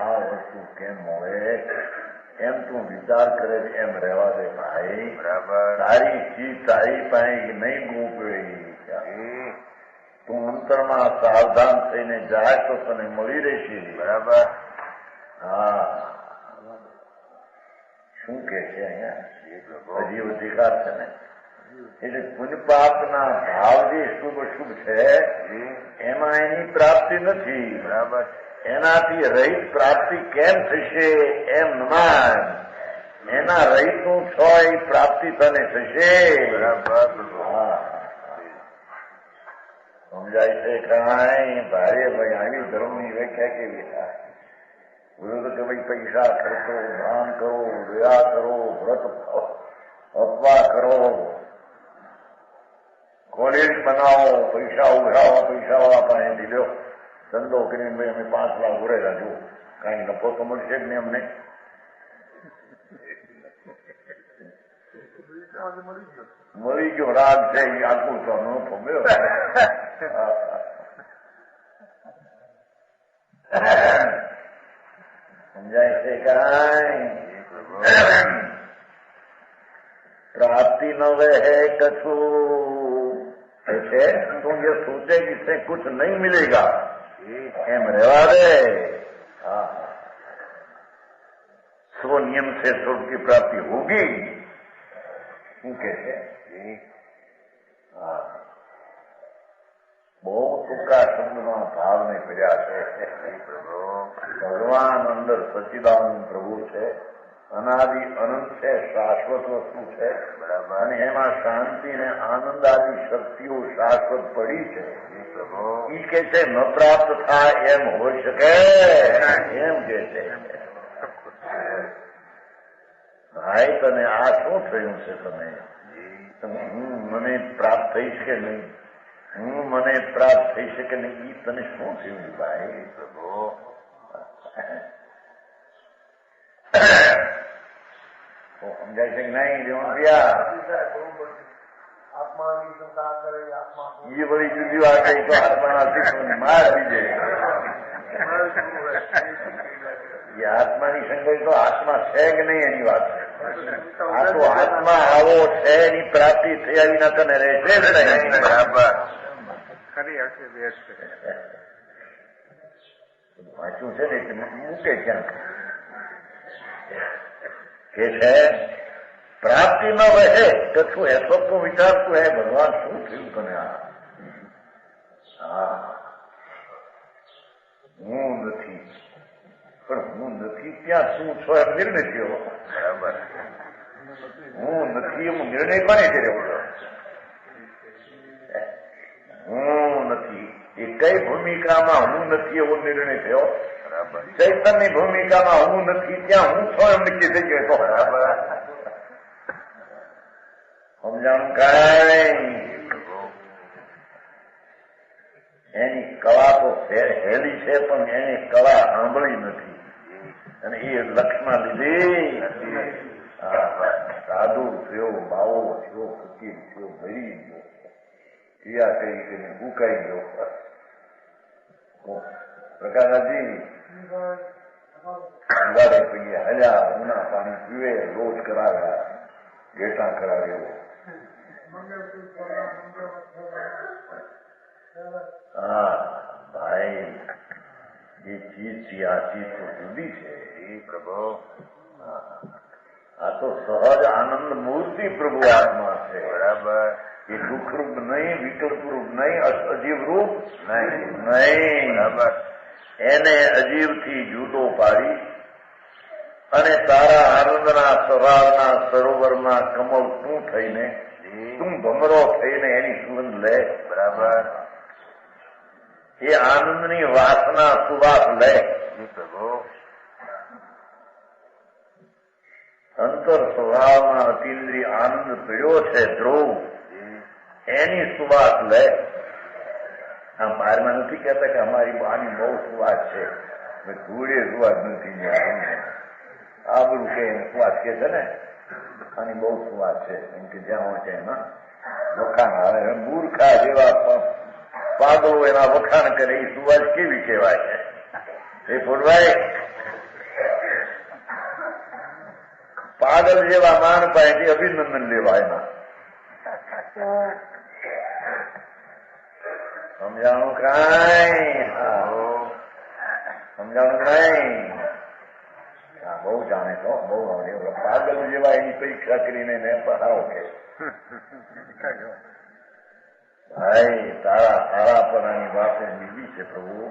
આ વસ્તુ કેમ હોય એમ તું વિચાર કરે એમ રહેવા દે ભાઈ. તારી ચીજ તારી પાસે નહીં ગોપવી. તું અંતરમાં સાવધાન થઈને જાય તો તને મળી રહેશે. બરાબર. હા શું કે છે અહીંયા હજી અધિકાર છે ને. એટલે પુણ્ય પાપના ભાવ જે શુભ શુભ છે એમાં એની પ્રાપ્તિ નથી. બરાબર. એનાથી રહિત પ્રાપ્તિ કેમ થશે એમ નમાન. એના રહિત નું છો એ પ્રાપ્તિ તને થશે. બરાબર. સમજાય છે કાંઈ ભારે ભાઈ આવી ધર્મની વ્યાખ્યા કેવી થાય. વિરુદ્ધ કે ભાઈ પૈસા ખર્ચો, દાન કરો, દયા કરો, વ્રત અપવા કરો, કોલેજ બનાવો, પૈસા ઉઘરાવો, પૈસા વાળા પાસે દીધો ધંધો કરીને ભાઈ અમે 5 લાખ ઉરેલા જુઓ કઈ નફો તો મળશે જ ને અમને. મળી ગયો રાગ છે એ આખું તો નફો મળ્યો. સમજાય છે કાંઈ. प्राप्ति न रहे कछु ऐसे तुम ये सोचे कि इससे कुछ नहीं मिलेगा एम रेवा दे. स्व नियम से स्वर्ग की प्राप्ति होगी. શું કે છે? બહુ ટૂંકા શબ્દમાં ભાવને પીડ્યા છે. ભગવાન અંદર સચ્ચિદાનંદ પ્રભુ છે, અનાદિ અનંત છે, શાશ્વત વસ્તુ છે. અને એમાં શાંતિ ને આનંદ આદિ શક્તિઓ શાશ્વત પડી છે. એ કે છે ન પ્રાપ્ત થાય એમ હોઈ શકે એમ કે છે. ભાઈ તને આ શું થયું છે? તમે હું મને પ્રાપ્ત થઈશ કે નહીં, હું મને પ્રાપ્ત થઈ શકે નહીં, એ તને શું થયું ભાઈ? સમજાય છે કે નહીં? એ બધી જુદી વાત કઈ તો આત્માના માર બીજે એ આત્માની શંકા તો આત્મા છે કે નહીં એની વાત છે. આ તો આત્મા આવો છે એની પ્રાપ્તિ થયા વિના તને રહેશે જ નહીં. બરાબર. વાંચ્યું છે ને મૂકે ક્યાંક કે છે પ્રાપ્તિ ન રહે કશું એસો તો વિચારતું હે ભગવાન શું થયું તને? હું નથી, પણ હું નથી ત્યાં શું છો એમ નિર્ણય થયો. બરાબર. હું નથી એમ નિર્ણય કોને કર્યો? હું નથી એ કઈ ભૂમિકામાં હું નથી એવો નિર્ણય થયો? બરાબર. ચૈતનની ભૂમિકામાં હું નથી ત્યાં હું છો એમ નક્કી થઈ ગયો. બરાબર. સમજાણું કાંઈ? એની કળા તો હેલી છે પણ એની કળા સાંભળી નથી અને એ લક્ષમાં લીધી. સાધુ થયો, બાવો થયો, ફકીર થયો, ભરી ગયો, ક્રિયા કરી તેને ઉકાઈ ગયો. પ્રકાશજી અંગારે પૈયે હલ્યા, ઉના પાણી પીવે, રોજ કરાવ્યા, ઘેટા કરાવ્યો. હા ભાઈ, એ ચીજ થી આ ચીજ તો જુદી છે. પ્રભુ આ તો સહજ આનંદ મૂર્તિ પ્રભુ આત્મા છે. બરાબર. એ દુઃખરૂપ નહીં, વિકલ્પરૂપ નહીં, અજીવ રૂપ નહીં. બરાબર. એને અજીવ થી જુદો પાડી અને તારા આનંદના સ્વભાવના સરોવરમાં કમળ તું થઈને તું ભમરો થઈને એની સુગંધ લે. બરાબર. એ આનંદની વાસના સુવાસ લે. પ્રભુ. અંતર સ્વભાવમાં અતિન્દ્રિય આનંદ પીડ્યો છે ધ્રુવ, એની સુવાસ લે. આ બહારમાં નથી કહેતા કે અમારી આની બહુ સુવાસ છે, ધૂળે સુવાસ નથી. આ બધું કે સુવાસ કે છે ને, આની બહુ સુવાસ છે એમ કે જ્યાં હોય છે એમાં વખાણ આવે. મૂર્ખા જેવા પાગલો એના વખાણ કરે એ સુવાસ કેવી કહેવાય છે? એ ફોડવાય પાગલ જેવા માન પાસેથી અભિનંદન લેવા એના. સમજાણું કાંઈ? સમજાણું કાંઈ? હા, બહુ જાણે તો બહુ આવડે. પાગલ જેવા એની પરીક્ષા કરીને એને પહારો કે ભાઈ તારા સારાપણાની વાતો બીજી છે પ્રભુ.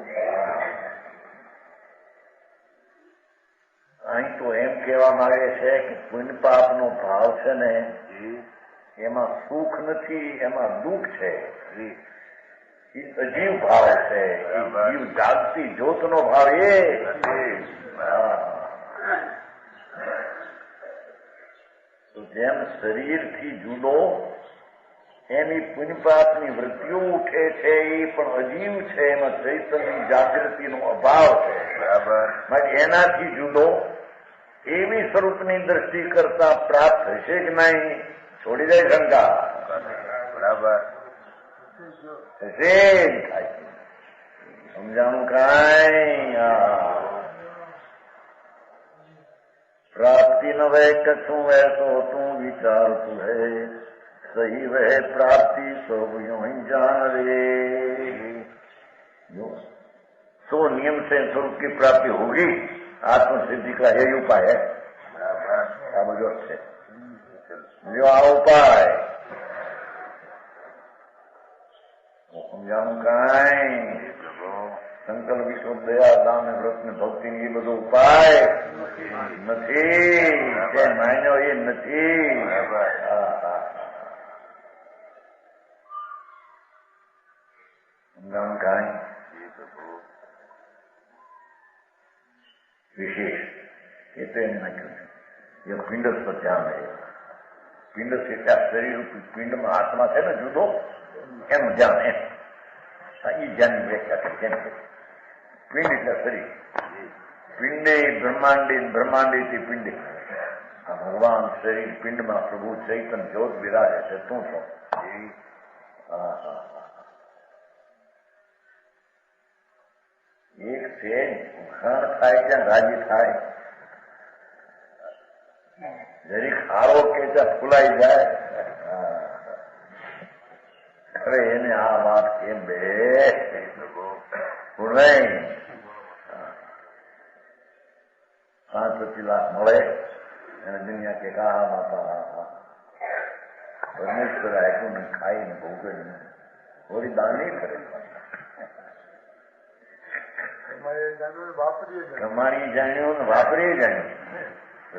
અહીં તો એમ કહેવા માંગે છે કે પુણ્ય પાપનો ભાવ છે ને એમાં સુખ નથી, એમાં દુઃખ છે. એ અજીવ ભાવ છે. એ જીવ જાગતી જ્યોતનો ભાવ એ. તો જેમ શરીરથી જુદો એની પુણ્યપાપની વૃત્તિઓ ઉઠે છે, એ પણ અજીવ છે. એમાં ચૈતન્યની જાગૃતિનો અભાવ છે. બરાબર. એનાથી જુદો એવી સ્વરૂપની દ્રષ્ટિ કરતા પ્રાપ્ત થશે કે નહીં? છોડી દે શંકા. બરાબર. થશે થાય. સમજાણું કાંઈ? प्राप्ति न वह कछू ऐसो तू विचार तू है सही वह प्राप्ति सब यूं ही जान रे. सो नियम से स्वरूप की प्राप्ति होगी. आत्मसिद्धि का यही उपाय है. આ બધો છે જો આ ઉપાય સમજાણું કાંઈ? સંકલ્પ વિશ્વ દયા દાન વ્રત ને ભક્તિ એ બધો ઉપાય નથી. જે માન્યો એ નથી. સમજાણું કાંઈ? વિશેષ એ તો એને નાખ્યું છે. એ પિંડ પર ધ્યાન રહે. પિંડ છે ત્યાં શરીર પિંડમાં આત્મા છે ને જુદો, એનું ધ્યાન એમ. એ ધ્યાનની વ્યાખ્યા કરી. કેમ કે પિંડ એટલે શરીર. પિંડે બ્રહ્માંડી, બ્રહ્માંડીથી પિંડે. આ ભગવાન શરીર પિંડમાં પ્રભુ ચૈતન જ્યોત બિરાજે છે. તું છો. એક છે ઘર થાય ત્યાં રાજી થાય, જરીક હારો કે ત્યાં ફૂલાઈ જાય. અરે એને આ વાત કેમ બે નહીં? 5-25 લાખ મળે અને દુનિયા કે હા બાપા પરમેશ્વર આપ્યું ને ખાઈને ભોગવીને થોડી દાની કરે. કમાણી જાણ્યું ને વાપરીએ જાણ્યું.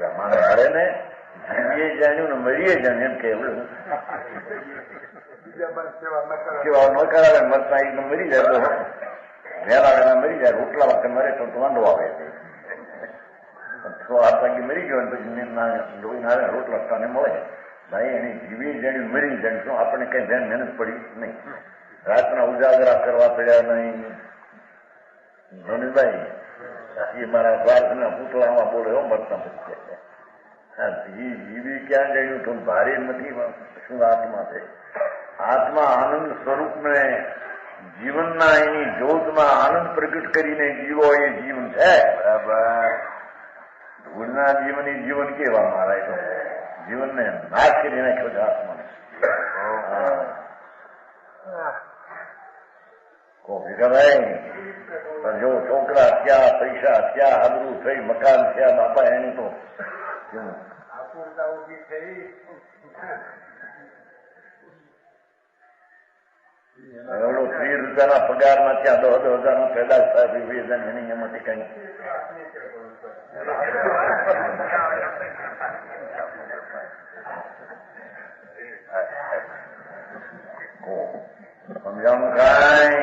અમારે હારે ને જીવીએ જાણ્યું ને મળીએ જાણ્યું એમ કે સેવા ન કરાવે. મરતા એક મરી જાય તો વહેલા વહેલા મરી જાય. રોટલા વખતે મરે તો વાંધો આવે. 6-8 વાગે મરી ગયો પછી લોહી ના રોટલા સ્થાને મળે. ભાઈ એને જીવી જાણ્યું મરી જાણ્યું શું આપણને કઈ ધ્યાન મહેનત પડી નહીં. રાતના ઉજાગરા કરવા પડ્યા નહીં. ધનુભાઈ એ મારા પ્રાર્થના પૂતળામાં બોલે મરતા પછી જીવી ક્યાં જાણ્યું તો ભારે નથી. શું આત્મા છે? આત્મા આનંદ સ્વરૂપને જીવનના એની જ્યોતમાં આનંદ પ્રગટ કરીને જીવો એ જીવન છે. બરાબર. ધૂળના જીવન એ જીવન કેવા મારા તો જીવનને નાશ કરી નાખ્યો છે આત્માને. ભાઈ જો છોકરા થયા, પૈસા થયા, આબરૂ થઈ, મકાન થયા, બાપા એની તો એવડો 30 રૂપિયાના પગારમાં ત્યાં 10,000 પેદા થાય વિવેચન એની એમાંથી કઈ समझाऊं काई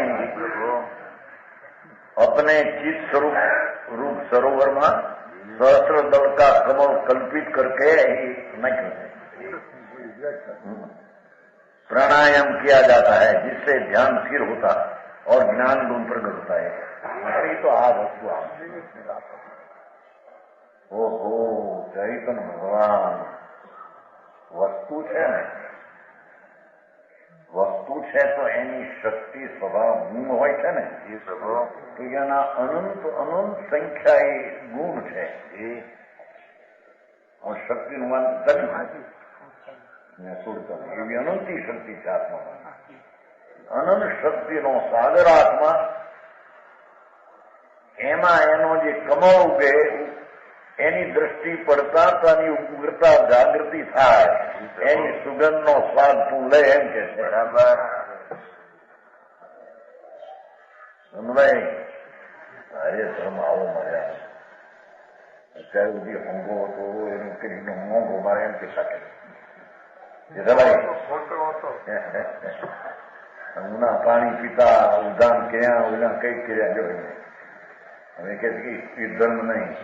अपने चित स्वरूप रूप सरोवर में सहस्त्र दल का कमल कल्पित करके नहीं प्राणायाम किया जाता है जिससे ध्यान स्थिर होता और ज्ञान गुण प्रकट होता है। ये तो आ वस्तु ओहो चैतन्य भगवान वस्तु है ने वस्तु है तो एनी शक्ति स्वभाव गुण हो अनंत अनंत संख्या गुण है और शक्ति नुमान एवी अनंती शक्ति है आत्मा अनंत शक्ति नो सागर आत्मा एमा एनो जे कमल उगे एनी दृष्टि पड़ता तानी उग्रता जागृति थाय एनी सुगंध नो स्वाद तू ले एम के बराबर सुनवाई अरे धर्म आओ मजा અત્યાર સુધી હોંગો હતો એનું કરીને મોંઘો મારે એમ કે શકે ઉના પાણી પીતા ઉદાન કર્યા ઉના કઈ કર્યા જો હવે કે ધર્મ નહીં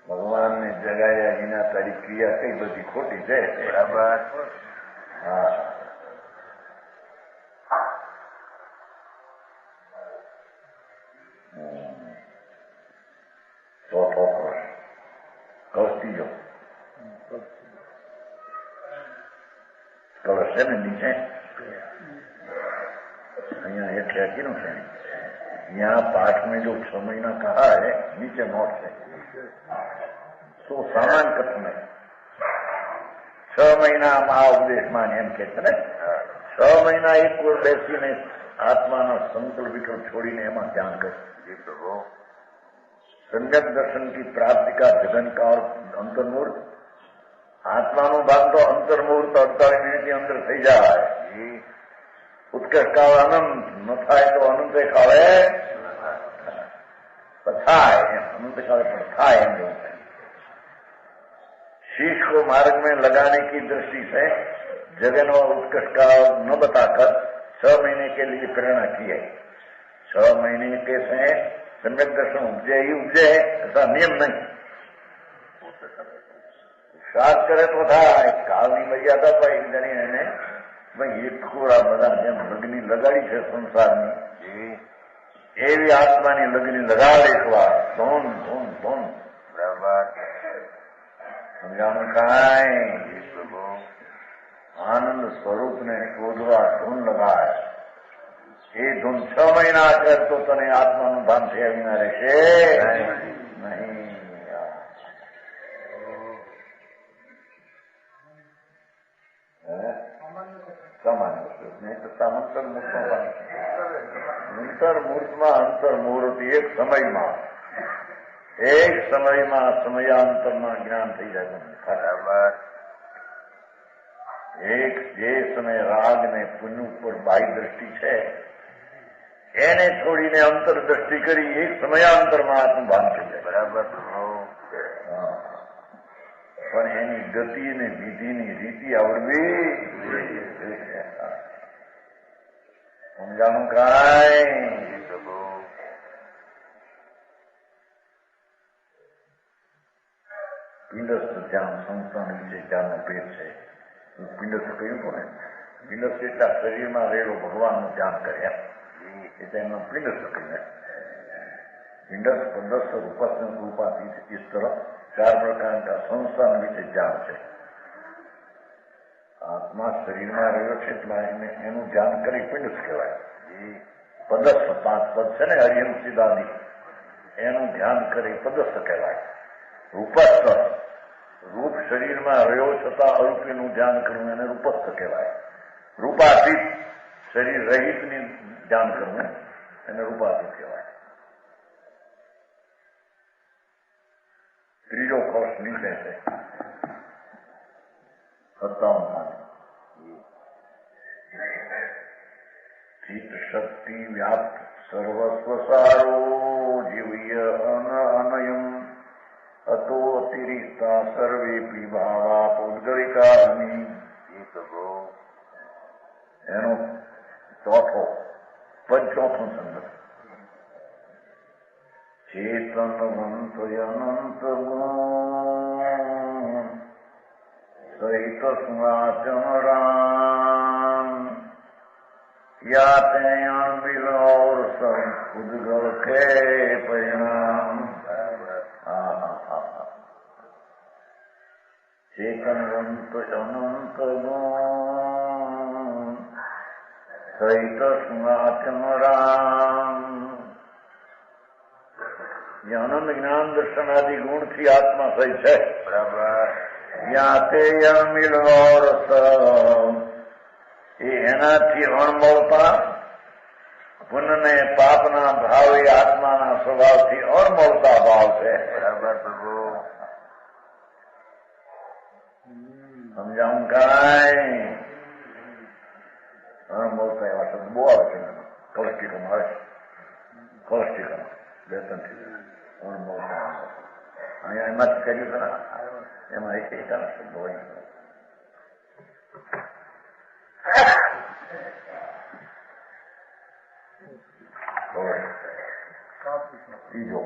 ભગવાન ને જગાયા વિના તારી ક્રિયા કઈ બધી ખોટી છે બરાબર હા ચોથો પ્રશ્ન કૌસ્તીજો कलश है ना नीचे यहाँ एक किनो है यहाँ पाठ में जो 6 महीना कहा है नीचे नोट है तो सामान कथन है 6 महीना आ उपदेश मान एम कहते हैं 6 महीना एक और बेसी ने आत्मा ना संकल्प विकल्प छोड़ी ने एम ध्यान कर संगत दर्शन की प्राप्ति का जगन का और अंतर्मूर्त आत्मा नो भाग तो अंतर्मुहूर्त 48 मिनट के अंदर थी जाए उत्कर्ष काल अनंत न थाय तो अनंत काले थाय अनंत काले पर थाय शीश को मार्ग में लगाने की दृष्टि से जगन और उत्कर्ष काल न बताकर 6 महीने के लिए प्रेरणा की है। 6 महीने के से सम्यक दर्शन उपजे ही उपजे ऐसा नियम नहीं श्राद्ध करे तो था कालनी मर्यादा पर एक जणी એને ભાઈ એક ખોરા બધા જેમ લગ્ની લગાડી છે સંસારની એવી આત્માની લગ્ની લગાડ એકવાર ધોન ધોન ધોન બરાબર સમજાણું કાંઈ આનંદ સ્વરૂપને શોધવા ધૂન લગાય એ ધૂન 6 મહિના કર તો તને આત્માનું ભાન થયા વિના રહેશે નહીં सामान्य वस्तु नहीं तो सामंतर मूर्त अंतर्मूर्त में अंतर्मूर्त एक समय में समयांतर में ज्ञान थी जाए बराबर एक जे समय राग ने पुण्य पर बाह्य दृष्टि है એને છોડીને અંતર દ્રષ્ટિ કરી એક સમયાંતરમાં આત્મભાન થઈ જાય બરાબર પણ એની ગતિ ને વિધિની રીતિ આવડવી સમજાણું કાંઈ પિંડસ્થ ધ્યાન સંસ્થાન વિશે ધ્યાનનો ભેદ છે પિંડસ્થ કહ્યું હતું ને પિંડસ્થ એટલા શરીરમાં રહેલો ભગવાનનું ધ્યાન કર્યા એટલે એમનો પિંડસ્થ કહીને પિંડસ્થ પદસ્થ રૂપસ્થ રૂપાતી इस तरह 4 प्रकार का संस्थान विશે ધ્યાન છે આત્મા શરીરમાં રહ્યો છે એનું ધ્યાન કરી પિંડસ્થ કહેવાય પદસ્થ 5 પદ છે ને હરિયમ સિદ્ધાંતિ એનું ધ્યાન કરી પદસ્થ કહેવાય રૂપસ્થ રૂપ શરીરમાં રહ્યો છતાં અરૂપીનું ધ્યાન કરવું એને રૂપસ્થ કહેવાય રૂપાતીત શરીર રહિતની ધ્યાન કરવું એને રૂપાતીત કહેવાય ત્રીજો કોષ નીચે છે 57 ચિત્ત શક્તિ વ્યાપ્ત સર્વસ્વ સારો જીવ્ય અનયમ અતો અતિરિક્તા સર્વે પીભાવા પૌદ્ગલિકાની એનો ચોથો સંદર્ભ ચેતનવંત અનંત ગુણ સહિત સ્માચમરામ याते अनबिल और सब उद्गल के परिणाम चेतनवंत अनंत गुण सहित स्माचम राम ये अनंत ज्ञान दर्शन आदि गुण थी आत्मा सही है बराबर याते अनबिल और सब એનાથી અણમળતા પુણ્યને પાપના ભાવ એ આત્માના સ્વભાવથી અણમળતા ભાવ છે બરાબર પ્રભુ સમજાવું કાંઈ અણમળતા એવા શબ્દ બહુ આવે છે કોલેસ્ટિકમ આવે છે કોલેસ્ટિકમ બેતનથી અણમળતા અહીંયા એમાં જ કર્યું છે ને એમાં એક શબ્દ હોય ત્રીજો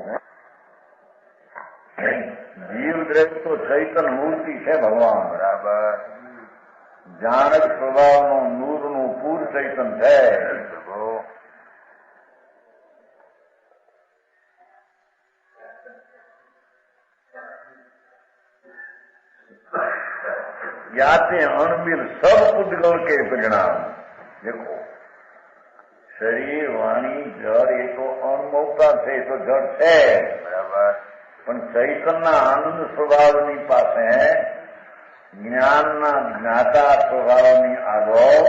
જીવ દ્રવ્ય તો ચૈતન મૂર્તિ છે ભગવાન બરાબર જાણક સ્વભાવનું નૂરનું પૂર ચૈતન છે याते अणबिल सब पुद्गल के परिणाम देखो शरीर वाणी जड़ ये तो अणमौता છે એ તો જડ છે બરાબર પણ ચૈતનના આનંદ સ્વભાવની પાસે જ્ઞાનના જ્ઞાતા સ્વભાવની આગળ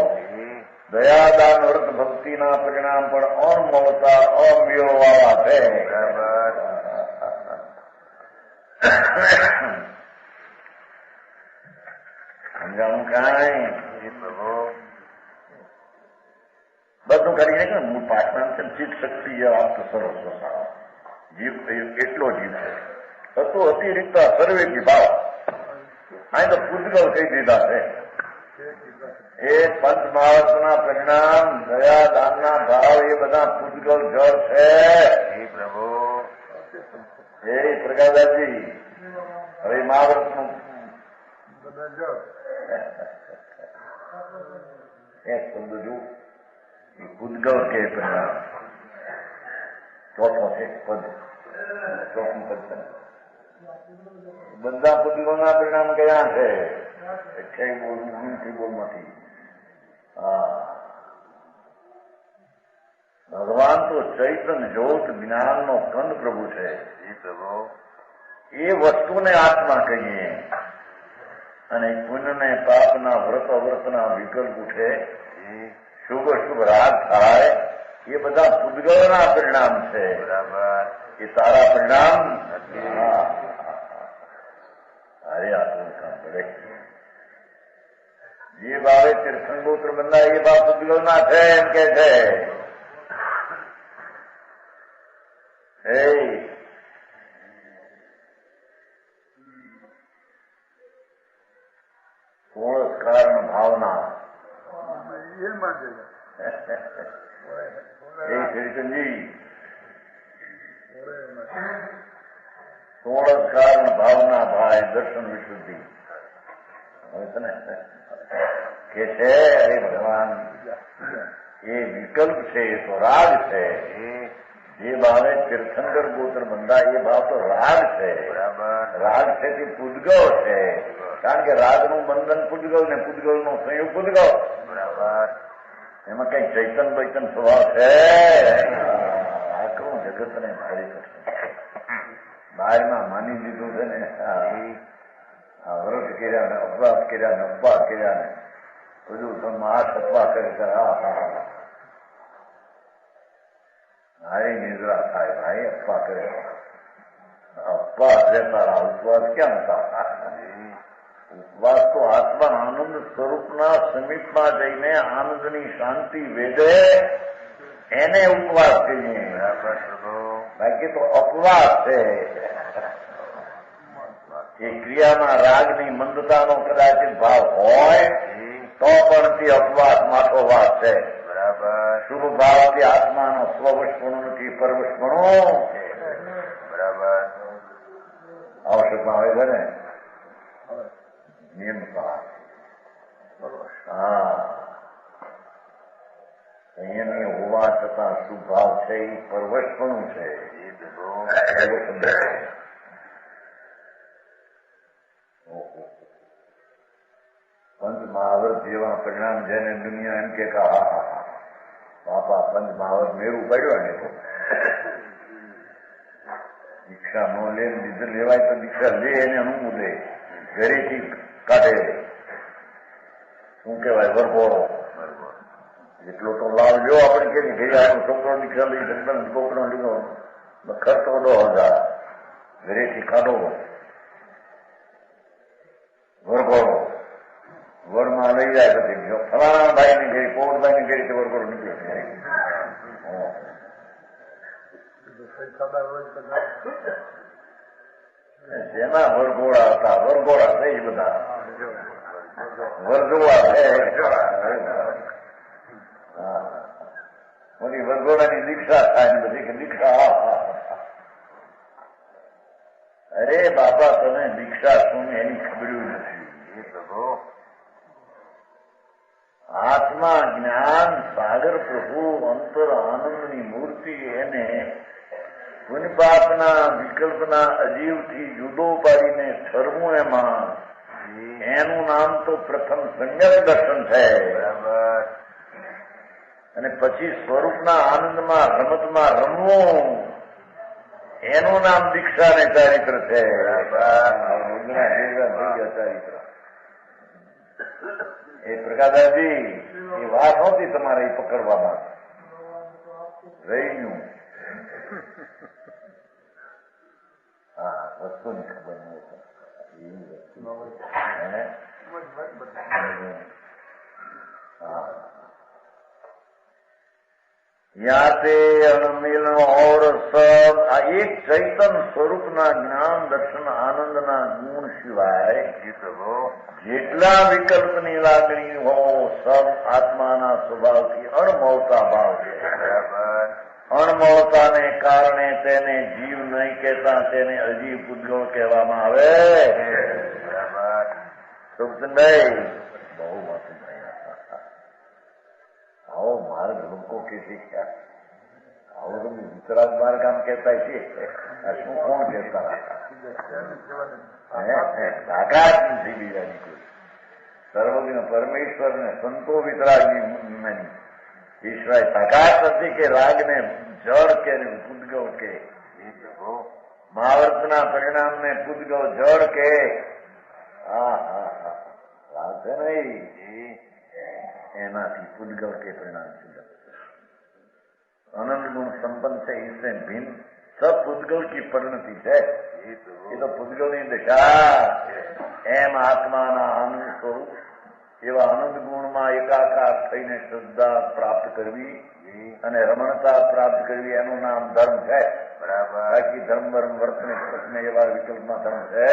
દયાદાન વ્રત ભક્તિના પરિણામ પણ અણમોળતા અમેળવાળા છે બરાબર સમજાવું કાંઈ બધું કરીને કે મૂળ પાઠમાં છે ચિત્ત શક્તિ આપત સર્વસ્વ સારો જીવ એટલો જીવ છે તો અતિરિક્ત સર્વે વિભાવ અહીં તો પુદ્ગલ કહી દીધા છે એ પંચ મહાવતના પરિણામ દયા દાનના ભાવ એ બધા પુદ્ગલ જળ છે પ્રભુ એ પ્રકાશદાસજી હવે મહાવતનું એક શબ્દ જો પુદ્ગલ કે પરિણામ ચોથો છે પદ ચોથું પદ બધા પુદ્ગલોના પરિણામ કયા છે બોલમાંથી ભગવાન તો ચૈતન જ્યોત જ્ઞાનનો કંદ પ્રભુ છે એ વસ્તુને આત્મા કહીએ અને પુણ્યને પાપના વ્રત અવ્રતના વિકલ્પ ઉઠે શુભ શુભ રાગ થાય એ બધા પુદ્ગલના પરિણામ છે બરાબર એ સારા પરિણામ અરે આટલું સાંભળે જે ભાવે તીર્થંગોત્ર બંધા એ ભાવ પુદ્ગલના છે એમ કે છે પૂર્ણ કારણ ભાવના શ્રીચંદજી પૂર્ણ કારણ ભાવના ભાઈ દર્શન વિશુદ્ધિ કે છે અરે ભગવાન એ વિકલ્પ છે એ તો રાગ છે જે ભાવે તીર્થંકર ગોત્ર બંધા એ ભાવ તો રાગ છે રાગ છે તે પુદ્ગલ છે કારણ કે રાગનું બંધન પુદ્ગલ ને પુદ્ગલનો સંયોગ પુદ્ગલ બરાબર એમાં કઈ ચૈતન બૈતન સ્વભાવ છે આખું જગતને ભારી કરશે બહારમાં માની દીધું છે ને આ વ્રત કર્યા ને અપવાસ કર્યા ને અપવાસ કર્યા ને બધું હાથ અપવા કરે મારી નિદ્રા થાય ભાઈ અપવા કરે ઉપવાસ રહેતા રહ્યા. ઉપવાસ ક્યાં હતા? ઉપવાસ તો આત્મા આનંદ સ્વરૂપના સમીપમાં જઈને આનંદની શાંતિ વેદે એને ઉપવાસ કહીએ. બાકી તો અપવાસ છે. એ ક્રિયામાં રાગની મંદતાનો કદાચ ભાવ હોય તો પણ તે અપવાસ માથો વાત છે. બરાબર. શુભ ભાવથી આત્માનો સ્વવશપણું નથી, પરવશપણું. બરાબર. આવશ્યકમાં આવે છે ને નિયમતા. હા, અહીંયાની હોવા છતાં શુભ ભાવ છે એ પરવશપણું છે. પંચ મહાવત જેવા પરિણામ જેને દુનિયા એમ કે બાપા પંચ મહાવત મેરું પડ્યો ને તો દીક્ષા ન લે, લીધે લેવાય તો દીક્ષા લે એને અનુભવ લે, ઘરેથી કાઢે. શું કહેવાય? વરઘોડો. એટલો તો લાભ લ્યો. આપણે કેવી ઘરે આપણો છોકરો દીક્ષા લઈ શકતા છોકરો લીધો ખર્ચો 10,000 ઘરેથી કાઢો વરઘોડો. વરમાં લઈ જાય પછી ફલાણા ભાઈ ની ઘડી પોવરભાઈ ની ઘડી વરઘોડો નીકળ્યો. જેના વરઘોડા હતા વરઘોડા થઈ બધા વરઘોડા બધી વરઘોડાની દીક્ષા થાય ને બધી કે દીક્ષા. અરે બાપા તમે દીક્ષા શું એની ખબર નથી. આત્મા જ્ઞાન સાગર પ્રભુ અંતર આનંદની મૂર્તિ એને પુનિપાપના વિકલ્પના અજીવથી જુદો પાડીને ઠરવું એમાં એનું નામ તો પ્રથમ સમ્યક દર્શન છે. અને પછી સ્વરૂપના આનંદમાં રમતમાં રમવું એનું નામ દીક્ષા ને ચારિત્ર છે. ચારિત્ર એ પ્રકાશજી એ વાત નહોતી તમારે એ પકડવામાં રહી ગયું. હા, વસ્તુની ખબર યાતે અણમિલ ઓર સબ આ એક ચૈતન સ્વરૂપના જ્ઞાન દર્શન આનંદના ગુણ સિવાય જેટલા વિકલ્પની લાગણી હો સબ આત્માના સ્વભાવથી અણમોળતા ભાવ છે. અણમોળતાને કારણે તેને જીવ નહીં કહેતા, તેને અજીવ પૂતગળ કહેવામાં આવે. સુખચંદાઈ બહુ મોટું આવો માર્ગ લોકો કે શીખ્યા. આવો તો વિતરાગ માર્ગ આમ કહેતા છે. શું કોણ કહેતા? તાકાત નથી બીજાની કોઈ. સર્વજ્ઞ પરમેશ્વર ને સંતો વિતરાગની ઈશ્વર તાકાત નથી કે રાગને જળ કે પૂતગળ કે મહાવર્તના પરિણામને પૂતગળ જળ કે. હા હા હા, રાગ છે નહીં એનાથી પૂતગળ के परिणाम से अनंत गुण संपन्न से इससे भिन्न सब पूतगल की परिणति है. ये तो पूतगलની દશા. એમ આત્માના આનંદ સ્વરૂપ એવા આનંદ ગુણમાં એકાકાર થઈને શ્રદ્ધા પ્રાપ્ત કરવી અને રમણતા પ્રાપ્ત કરવી એનું નામ ધર્મ છે. બરાબર. બાકી ધર્મ વર્તને એવા વિકલ્પમાં ધર્મ છે.